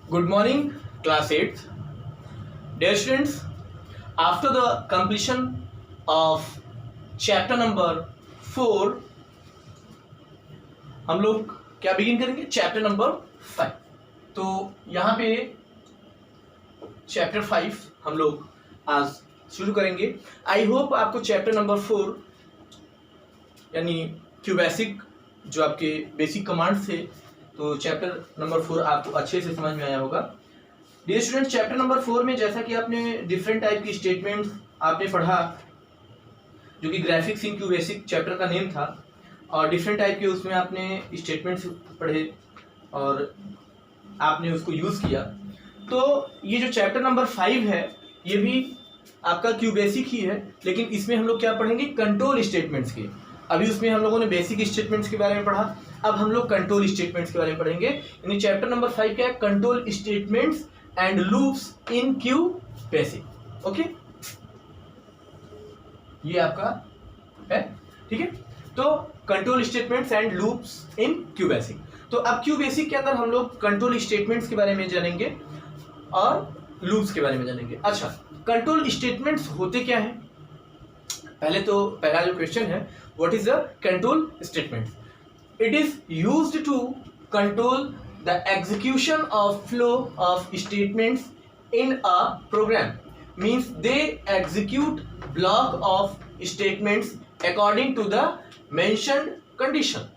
Good morning, class 8th. Dear students, after the completion of chapter number 4, हम लोग क्या begin करेंगे? Chapter number 5. तो यहाँ पे चैप्टर 5 हम लोग आज शुरू करेंगे. आई होप आपको चैप्टर नंबर 4 यानी क्यूबेसिक जो आपके बेसिक कमांड्स थे, तो चैप्टर नंबर 4 आपको अच्छे से समझ में आया होगा. डियर स्टूडेंट, चैप्टर नंबर 4 में जैसा कि आपने डिफरेंट टाइप की स्टेटमेंट्स आपने पढ़ा, जो कि ग्राफिक्स इन क्यूबेसिक चैप्टर का नेम था, और डिफरेंट टाइप के उसमें आपने स्टेटमेंट्स पढ़े और आपने उसको यूज़ किया. तो ये जो चैप्टर नंबर 5 है ये भी आपका क्यूबेसिक ही है, लेकिन इसमें हम लोग क्या पढ़ेंगे? कंट्रोल स्टेटमेंट्स के. अभी उसमें हम लोगों ने बेसिक स्टेटमेंट्स के बारे में पढ़ा, अब हम लोग कंट्रोल स्टेटमेंट्स के बारे में पढ़ेंगे. यानी चैप्टर नंबर 5 क्या है? Control statements and loops in QBasic. Okay, ये आपका है, ठीक है. तो control statements and loops in QBasic. तो अब क्यूबेसिक के अंदर हम लोग कंट्रोल स्टेटमेंट्स के बारे में जानेंगे और लूप्स के बारे में जानेंगे. अच्छा, कंट्रोल स्टेटमेंट्स होते क्या हैं? पहले तो पहला जो क्वेश्चन है, what is the control statement? It is used to control the execution of flow of statements in a program. Means they execute block of statements according to the mentioned condition.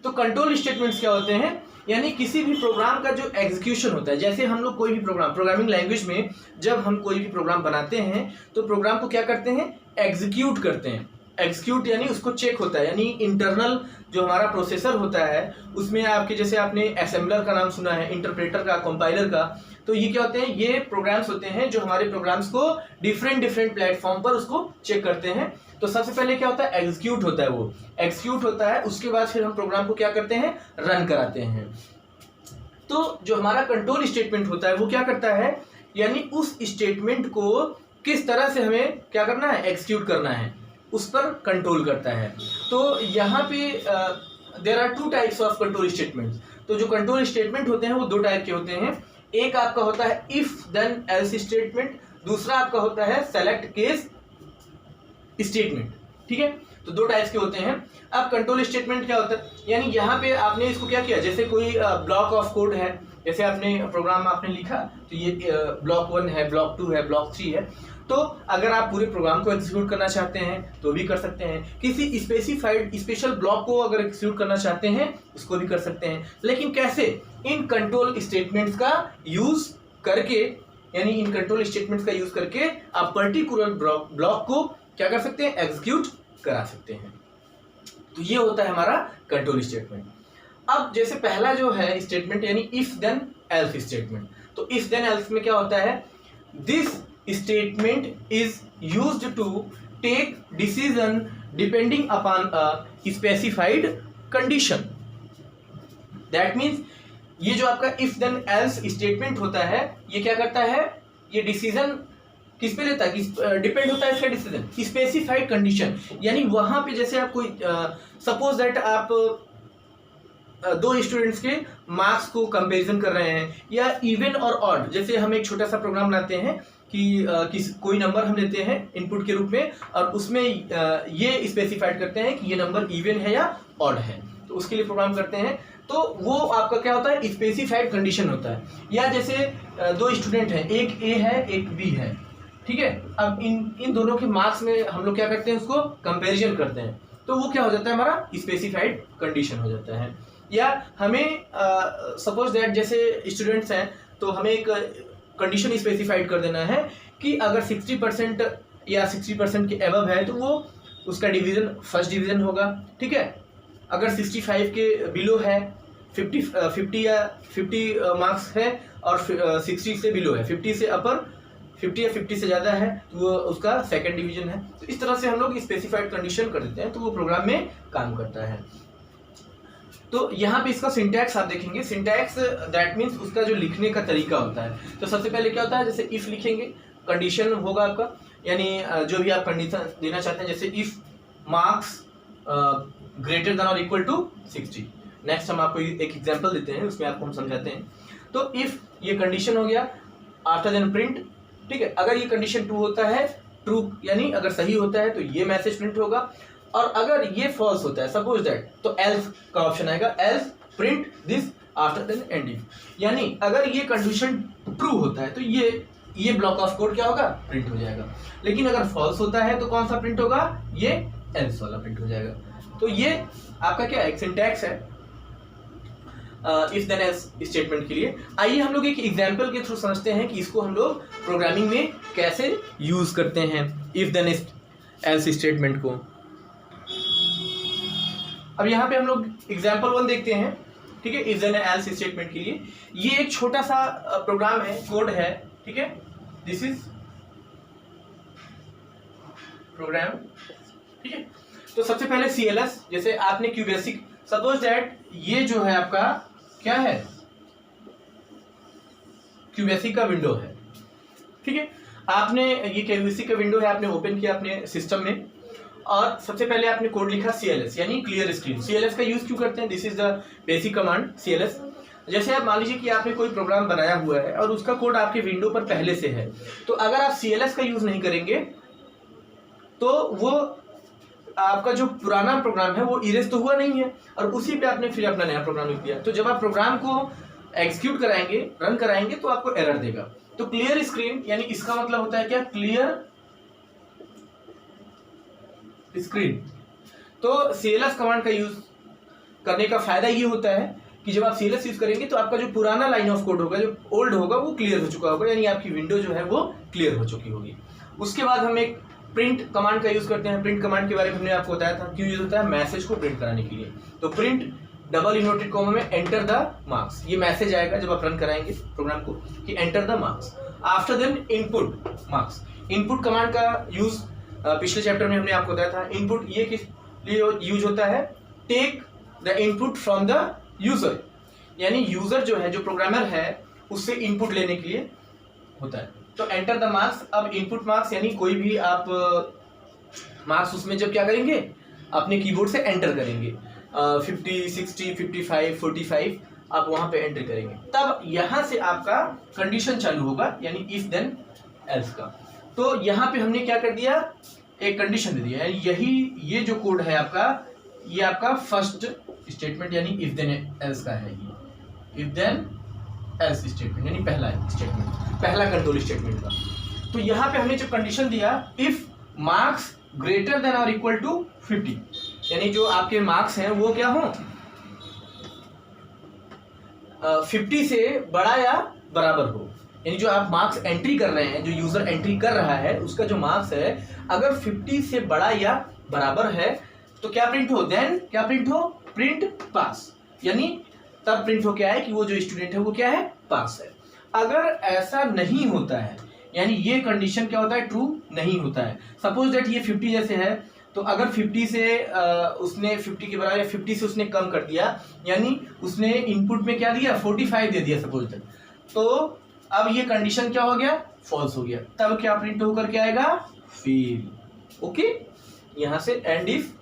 तो control statements क्या होते हैं? यानी किसी भी programme का जो execution होता है, जैसे हम लोग कोई भी प्रोग्राम, प्रोग्रामिंग लैंग्वेज में जब हम कोई भी प्रोग्राम बनाते हैं तो प्रोग्राम को क्या करते हैं? एग्जीक्यूट करते हैं. एग्जीक्यूट यानी उसको चेक होता है, यानी इंटरनल जो हमारा प्रोसेसर होता है उसमें आपके, जैसे आपने असेंबलर का नाम सुना है, इंटरप्रेटर का, कंपाइलर का, तो ये क्या होते हैं? ये प्रोग्राम्स होते हैं जो हमारे प्रोग्राम्स को डिफरेंट प्लेटफॉर्म पर उसको चेक करते हैं. तो सबसे पहले क्या होता है? एग्जीक्यूट होता है. वो एग्जीक्यूट होता है, उसके बाद फिर हम प्रोग्राम को क्या करते हैं? रन कराते हैं. तो जो हमारा कंट्रोल स्टेटमेंट होता है वो क्या करता है? यानी उस स्टेटमेंट को किस तरह से हमें क्या करना है? एग्जीक्यूट करना है, उस पर कंट्रोल करता है. तो यहाँ पे there are 2 types of control statements. तो जो कंट्रोल स्टेटमेंट होते हैं वो 2 टाइप के होते हैं. एक आपका होता है इफ देन एल्स स्टेटमेंट, दूसरा आपका होता है सेलेक्ट केस स्टेटमेंट. ठीक है, तो 2 टाइप्स के होते हैं. अब कंट्रोल स्टेटमेंट क्या होता है? यानी यहाँ पे आपने इसको क्या किया, जैसे कोई ब्लॉक ऑफ कोड है, जैसे आपने प्रोग्राम आपने लिखा, तो ये ब्लॉक 1 है, ब्लॉक 2 है, ब्लॉक 3 है. तो अगर आप पूरे प्रोग्राम को एग्जीक्यूट करना चाहते हैं तो भी कर सकते हैं. किसी स्पेसिफाइड स्पेशल ब्लॉक को अगर एग्जीक्यूट करना चाहते हैं उसको भी कर सकते हैं. लेकिन कैसे? इन कंट्रोल स्टेटमेंट्स का यूज करके, यानी इन कंट्रोल स्टेटमेंट्स का यूज करके आप पर्टिकुलर ब्लॉक को क्या कर सकते हैं? एग्जीक्यूट करा सकते हैं. तो ये होता है हमारा कंट्रोल स्टेटमेंट. अब जैसे पहला जो है स्टेटमेंट, यानी इफ देन एल्स स्टेटमेंट. तो इफ देन एल्स में क्या होता है? This statement is used to take decision depending upon a specified condition. That means ये जो आपका इफ देन एल्स स्टेटमेंट होता है, ये क्या करता है? ये डिसीजन किस पे लेता है? डिपेंड होता है इसका डिसीजन स्पेसिफाइड कंडीशन. यानी वहां पे जैसे आप कोई सपोज दैट आप 2 स्टूडेंट्स के मार्क्स को कंपैरिजन कर रहे हैं, या इवन और ऑड. जैसे हम एक छोटा सा प्रोग्राम बनाते हैं कि कोई नंबर हम लेते हैं इनपुट के रूप में, और उसमें ये स्पेसिफाइड करते हैं कि ये नंबर इवन है या ऑड है, तो उसके लिए प्रोग्राम करते हैं. तो वो आपका क्या होता है? स्पेसिफाइड कंडीशन होता है. या जैसे 2 स्टूडेंट हैं, एक ए है एक बी है, ठीक है. अब इन दोनों के मार्क्स में हम लोग क्या करते हैं? उसको कंपैरिजन करते हैं. तो वो क्या हो जाता है? हमारा स्पेसिफाइड कंडीशन हो जाता है. या हमें सपोज दैट जैसे स्टूडेंट्स हैं, तो हमें एक कंडीशन स्पेसिफाइड कर देना है कि अगर 60% या 60% के अबव है तो वो उसका डिवीजन फर्स्ट डिवीजन होगा. ठीक है. अगर 65 के बिलो है, 50 या 50 मार्क्स है, और 60 से बिलो है, 50 से अपर, 50 या 50 से ज़्यादा है, तो वो उसका सेकंड डिवीजन है. तो इस तरह से हम लोग स्पेसिफाइड कंडीशन कर देते हैं, तो वो प्रोग्राम में काम करता है. तो यहाँ पे इसका सिंटैक्स आप देखेंगे. सिंटैक्स दैट मीन्स उसका जो लिखने का तरीका होता है. तो सबसे पहले क्या होता है? जैसे इफ लिखेंगे, कंडीशन होगा आपका, यानी जो भी आप कंडीशन देना चाहते हैं, जैसे इफ मार्क्स ग्रेटर देन और इक्वल टू 60. नेक्स्ट हम आपको एक एग्जांपल देते हैं, उसमें आपको हम समझाते हैं. तो इफ ये कंडीशन हो गया, आफ्टर देन प्रिंट, ठीक है। अगर ये कंडीशन ट्रू होता है, ट्रू यानी अगर सही होता है तो ये मैसेज प्रिंट होगा, और अगर ये फॉल्स होता है सपोज दैट, तो एल्स का ऑप्शन आएगा, else print this after then end if. यानी अगर ये कंडीशन ट्रू होता है तो ये ब्लॉक ऑफ कोड क्या होगा, प्रिंट हो जाएगा। लेकिन अगर फॉल्स होता है तो कौन सा प्रिंट होगा, ये एल्स वाला प्रिंट हो जाएगा। तो ये आपका क्या एक सिंटैक्स है इफ देन एल्स स्टेटमेंट के लिए। आइए हम लोग एक एग्जांपल के थ्रू समझते हैं कि इसको हम लोग प्रोग्रामिंग में कैसे यूज करते हैं इफ देन एल्स स्टेटमेंट को। अब यहाँ पे हम लोग एग्जांपल 1 देखते हैं, ठीक है, इफ देन एल्स स्टेटमेंट के लिए। ये एक छोटा सा प्रोग्राम है, कोड है, ठीक है, दिस इज प्रोग्राम, ठीक है। तो सबसे पहले CLS, जैसे आपने क्यूबेसिक, सपोज दैट ये जो है आपका क्या है, क्यूबेसिक का विंडो है, ठीक है। आपने ये क्यूबेसिक का विंडो है, आपने ओपन किया अपने सिस्टम में, और सबसे पहले आपने कोड लिखा CLS यानी क्लियर स्क्रीन। CLS का यूज क्यों करते हैं, this is the basic command CLS। जैसे आप मान लीजिए कि आपने कोई प्रोग्राम बनाया हुआ है और उसका कोड आपके विंडो पर पहले से है, तो अगर आप CLS का यूज नहीं करेंगे तो वो आपका जो पुराना प्रोग्राम है वो इरेज तो हुआ नहीं है, और उसी पे आपने फिर अपना नया प्रोग्राम लिख दिया। तो जब आप प्रोग्राम को एग्जीक्यूट कराएंगे, रन कराएंगे, तो आपको एरर देगा। तो क्लियर स्क्रीन यानी इसका मतलब होता है क्या, क्लियर स्क्रीन। तो CLS कमांड का यूज करने का फायदा ये होता है कि जब आप CLS यूज करेंगे तो आपका जो पुराना लाइन ऑफ कोड होगा, जो ओल्ड होगा, वो क्लियर हो चुका होगा, यानी आपकी विंडो जो है वो क्लियर हो चुकी होगी। उसके बाद हम एक प्रिंट कमांड का यूज करते हैं। प्रिंट कमांड के बारे में हमने आपको बताया था, क्यों यूज होता है, मैसेज को प्रिंट कराने के लिए। तो प्रिंट डबल इन्वर्टेड कॉमा में एंटर द मार्क्स, ये मैसेज आएगा जब आप रन कराएंगे प्रोग्राम को कि enter the marks. After then input marks. Input command का यूज पिछले चैप्टर में हमने आपको बताया था। इनपुट ये किस लिए यूज होता है, take the input from the user, यानी यूजर जो है, जो प्रोग्रामर है, उससे इनपुट लेने के लिए होता है। तो एंटर द मार्क्स, अब इनपुट मार्क्स यानी कोई भी आप मार्क्स उसमें जब क्या करेंगे, अपने कीबोर्ड से एंटर करेंगे, 50, 60, 55, 45 आप वहां पे एंटर करेंगे, तब यहां से आपका कंडीशन चालू होगा, यानी इफ देन एल्स का। तो यहां पे हमने क्या कर दिया, एक कंडीशन दे दिया, यही ये जो कोड है आपका, ये आपका फर्स्ट स्टेटमेंट यानी इफ देन एल्स का है। ये इफ देन एल्स स्टेटमेंट यानी पहला स्टेटमेंट, पहला कंट्रोल स्टेटमेंट का। तो यहाँ पे हमने जो कंडीशन दिया, इफ मार्क्स ग्रेटर देन और इक्वल टू 50, यानी जो आपके मार्क्स हैं वो क्या हो, 50 से बड़ा या बराबर हो, यानी जो आप मार्क्स एंट्री कर रहे हैं, जो यूजर एंट्री कर रहा है, उसका जो मार्क्स है अगर 50 से बड़ा या बराबर है तो क्या प्रिंट हो, देन क्या प्रिंट हो, प्रिंट पास, यानी तब प्रिंट हो क्या है कि वो जो स्टूडेंट है वो क्या है, पास है। अगर ऐसा नहीं होता है, यानी ये कंडीशन क्या होता है, ट्रू नहीं होता है। सपोज दैट ये 50 जैसे है, तो अगर 50 से उसने 50 के बराबर या 50 से उसने कम कर दिया, यानी उसने इनपुट में क्या दिया, 45 दे दिया सपोज दैट, तो अब ये कंडीशन क्या हो गया, फॉल्स हो गया। तब क्या प्रिंट होकर के आएगा, फेल। ओके, यहां से एंड इफ।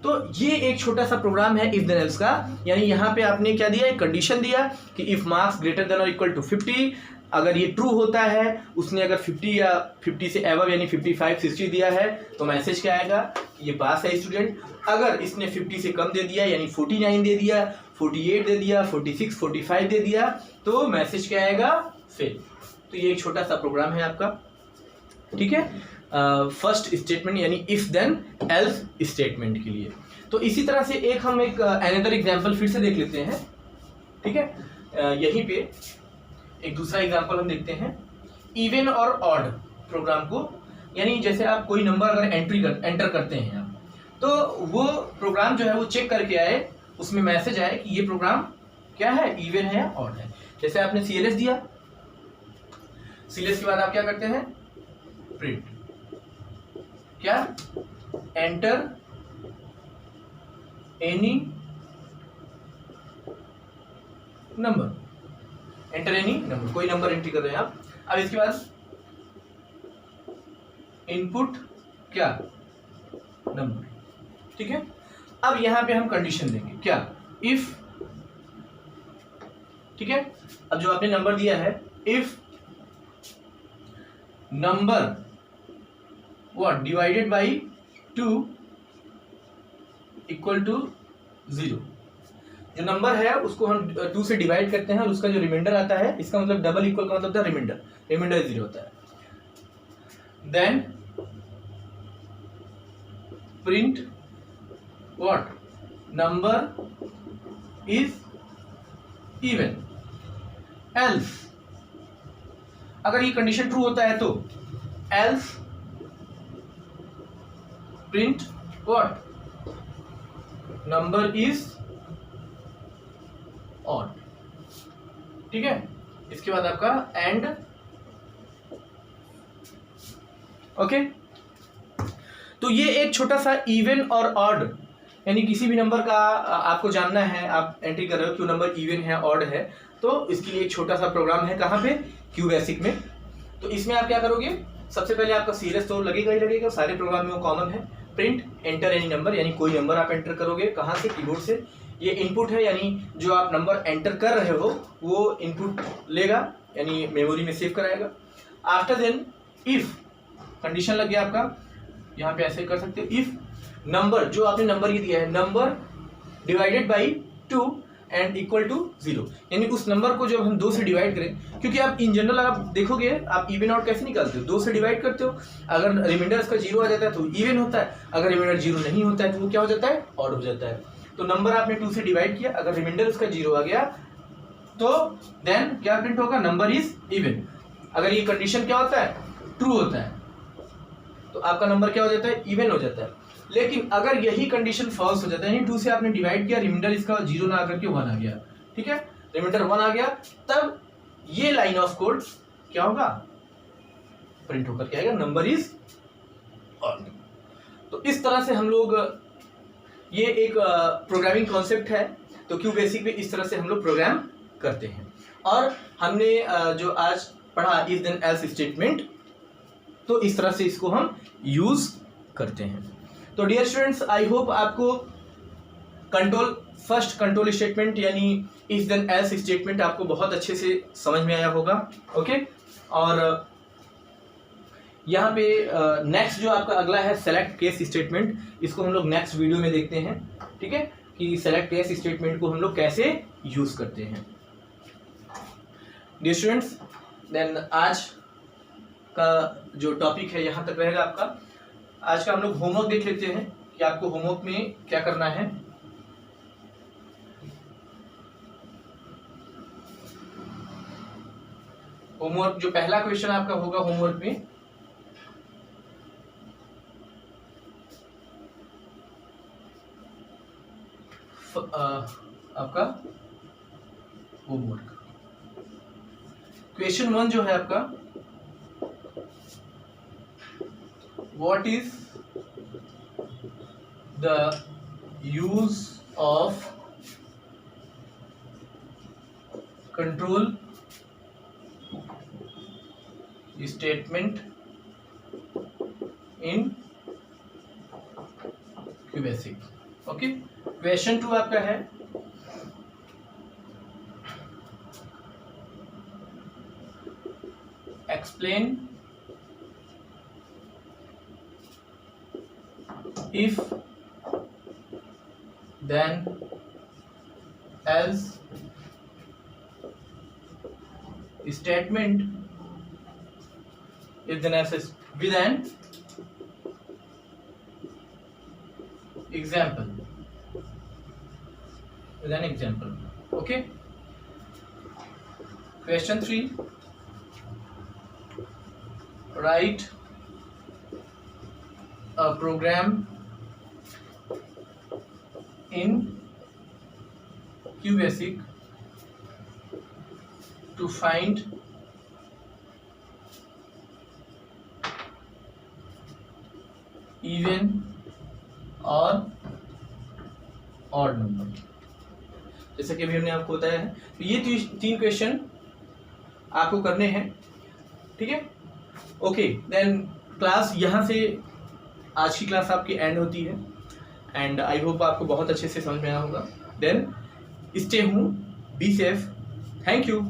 तो ये एक छोटा सा प्रोग्राम है इफ देन एल्स का, यानी यहाँ पे आपने क्या दिया, एक कंडीशन दिया कि इफ मार्क्स ग्रेटर देन और इक्वल टू 50, अगर ये ट्रू होता है, उसने अगर 50 या 50 से एबव यानी 55, 60 दिया है, तो मैसेज क्या आएगा, ये पास है स्टूडेंट। अगर इसने 50 से कम दे दिया, यानी 49 दे दिया, 48 दे दिया, 46, 45 दे दिया, तो मैसेज क्या आएगा, फेल। तो ये एक छोटा सा प्रोग्राम है आपका, ठीक है, फर्स्ट स्टेटमेंट यानी इफ देन एल्स स्टेटमेंट के लिए। तो इसी तरह से एक हम एक अनदर एग्जांपल फिर से देख लेते हैं, ठीक है। यहीं पे एक दूसरा एग्जांपल हम देखते हैं, इवन और ऑड प्रोग्राम को, यानी जैसे आप कोई नंबर अगर एंटर करते हैं आप, तो वो प्रोग्राम जो है वो चेक करके आए, उसमें मैसेज आए कि ये प्रोग्राम क्या है, इवन है या ऑड है। जैसे आपने CLS दिया, CLS के बाद आप क्या करते हैं, प्रिंट क्या, enter any number, enter any number, कोई नंबर एंट्री कर रहे हैं आप। अब इसके बाद इनपुट क्या, नंबर, ठीक है। अब यहां पे हम कंडीशन देंगे क्या, इफ ठीक है। अब जो आपने नंबर दिया है, if number what divided by 2 equal to 0, जो नंबर है उसको हम 2 से डिवाइड करते हैं और उसका जो रिमाइंडर आता है, इसका मतलब डबल इक्वल का मतलब होता है रिमाइंडर, रिमाइंडर 0 होता है। Then print what number is even, else अगर ये कंडीशन ट्रू होता है तो else print what number is odd. ठीक है, इसके बाद आपका एंड। ओके, तो ये एक छोटा सा इवन और ऑड, यानी किसी भी नंबर का आपको जानना है, आप एंट्री कर रहे हो कि नंबर इवन है ऑड है, तो इसके लिए एक छोटा सा प्रोग्राम है। कहाँ पे? क्यू बेसिक में। तो इसमें आप क्या करोगे, सबसे पहले आपका सीरियस तो लगेगा ही लगेगा, सारे प्रोग्राम में वो कॉमन है। प्रिंट एंटर एनी नंबर, यानी कोई नंबर आप एंटर करोगे। कहाँ से? कीबोर्ड से। ये इनपुट है, यानी जो आप नंबर एंटर कर रहे हो वो इनपुट लेगा, यानी मेमोरी में सेव कराएगा। आफ्टर देन इफ कंडीशन लग गया आपका, यहाँ पे ऐसे कर सकते हो, इफ नंबर जो आपने नंबर ये दिया है, number divided by 2 and equal to 0, यानी उस नंबर को जब हम 2 से डिवाइड करें, क्योंकि आप इन जनरल आप देखोगे आप इवन आउट कैसे निकालते हो, 2 से डिवाइड करते हो। अगर रिमाइंडर इसका 0 आ जाता है तो इवन होता है, अगर रिमाइंडर 0 नहीं होता है तो वो क्या हो जाता है? ऑड हो जाता है। तो नंबर आपने 2 से डिवाइड किया, अगर रिमाइंडर उसका 0 आ गया तो देन क्या प्रिंट होगा? Number is even. अगर ये कंडीशन क्या होता है? ट्रू होता है, तो आपका नंबर क्या हो जाता है? इवन हो जाता है। लेकिन अगर यही कंडीशन फॉल्स हो जाता है, यानी 2 से आपने डिवाइड किया, रिमाइंडर इसका 0 ना आकर के 1 आ गया, ठीक है, रिमाइंडर 1 आ गया, तब ये लाइन ऑफ कोड क्या होगा? प्रिंट होकर के आएगा, नंबर इज ऑड। तो इस तरह से हम लोग, ये एक प्रोग्रामिंग कॉन्सेप्ट है, तो क्यू बेसिक में इस तरह से हम लोग प्रोग्राम करते हैं। और हमने जो आज पढ़ा इफ देन एल्स स्टेटमेंट, तो इस तरह से इसको हम यूज करते हैं। तो डियर स्टूडेंट्स, आई होप आपको फर्स्ट कंट्रोल स्टेटमेंट यानी इफ देन एल्स स्टेटमेंट आपको बहुत अच्छे से समझ में आया होगा। ओके, और यहाँ पे नेक्स्ट जो आपका अगला है सेलेक्ट केस स्टेटमेंट, इसको हम लोग नेक्स्ट वीडियो में देखते हैं, ठीक है, कि सेलेक्ट केस स्टेटमेंट को हम लोग कैसे यूज करते हैं। डियर स्टूडेंट्स, देन आज का जो टॉपिक है यहाँ तक रहेगा आपका। आज का हम लोग होमवर्क देख लेते हैं कि आपको होमवर्क में क्या करना है। होमवर्क जो पहला क्वेश्चन आपका होगा होमवर्क में, आपका होमवर्क क्वेश्चन 1 जो है आपका, what is the use of control statement in Q basic. Okay, question 2 आपका है, explain if then else statement, if then else with an example, with an example. Okay, question 3, write a program in QBasic to find even or odd number। जैसे कि अभी हमने आपको बताया है, तो ये 3 क्वेश्चन आपको करने हैं, ठीक है। ओके, देन क्लास यहाँ से आज की क्लास आपकी एंड होती है, एंड आई होप आपको बहुत अच्छे से समझ में आया होगा। देन स्टे हूँ, बी सेफ, थैंक यू।